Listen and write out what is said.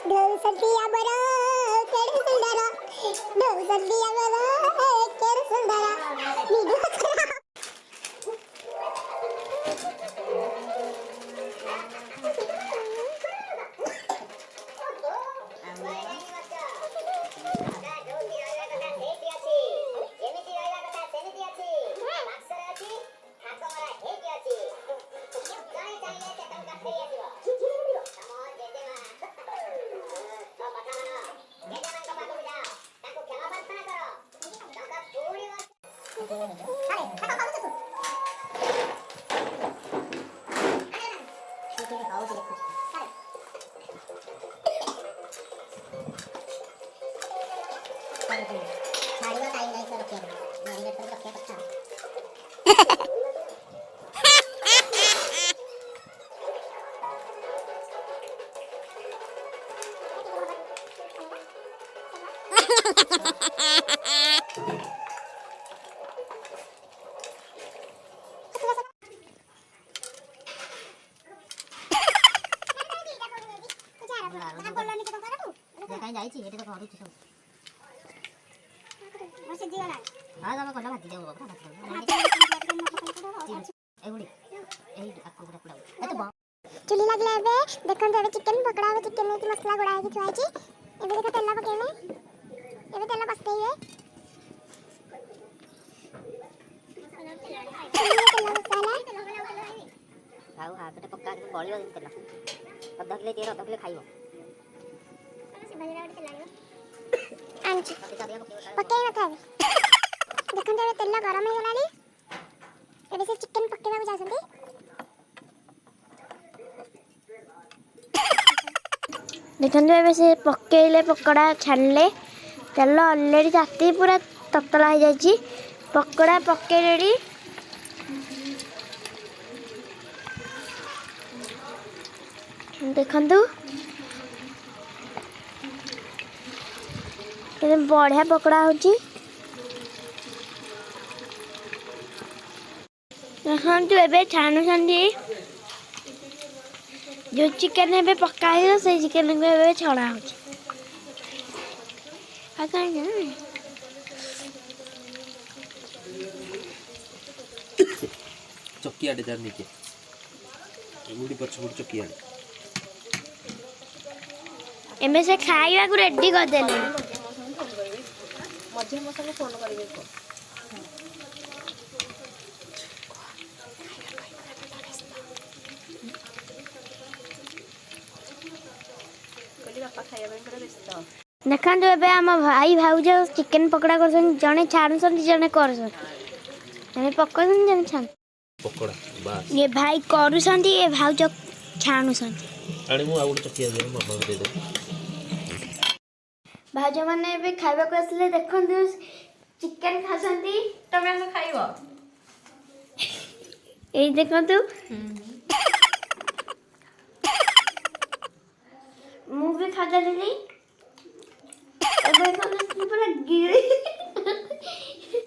ढोलसतिया बरा केड सुंदरा ढोलसतिया बरा केड सुंदरा जायची हे तो हरुची सब मसे दिगला हां जामा कोला भाती देऊ बाबा एवढी एही आकु गुडा पुडा एतो चुली लागले बे देखन एबे चिकन पकड़ा है चिकन में मसाला गुडा है छुआची एबे देखो तेला पकेले एबे तेला पस्तेइए खाऊ हां तो पक्का बळियो दिन तेला अधा किलो तेल अधा किलो खाइबो आंची पक्के मत है देखन जब तेल गरम हो गलानी एबे से चिकन पक्केबा जासंती देखन एबे से पक्केले पकोड़ा छानले तेल ऑलरेडी ताती पूरा ततला हो जाई पकोड़ा पक्के रेडी देखंतु बढ़िया पकड़ा होची देखंतु एबे छानु संदी जो चिकन एबे पक्का है से चिकन को एबे छड़ा होची आ काई ना चक्की आडे जाने के मुड़ी पछ मुड़ी चक्की आडे एमे से खाइबा को रेडी कर देले मध्य मसाला फोन करिवे को कोली बापा खाइबा करे व्यस्त देखन जो एबे हम भाई भाउज चिकन पकोड़ा करसन जने छानुसन जने करसन जने पकोसन जने छान पकोड़ा बस ये भाई करूसन ये भाउज छानुसन आनी मु आउड चक्की दे मामा दे दे भाउज माने एबे खाइबा को असले देखन चिकन खासंती तमे से खाइबो ए देखन तू मु भी खा देली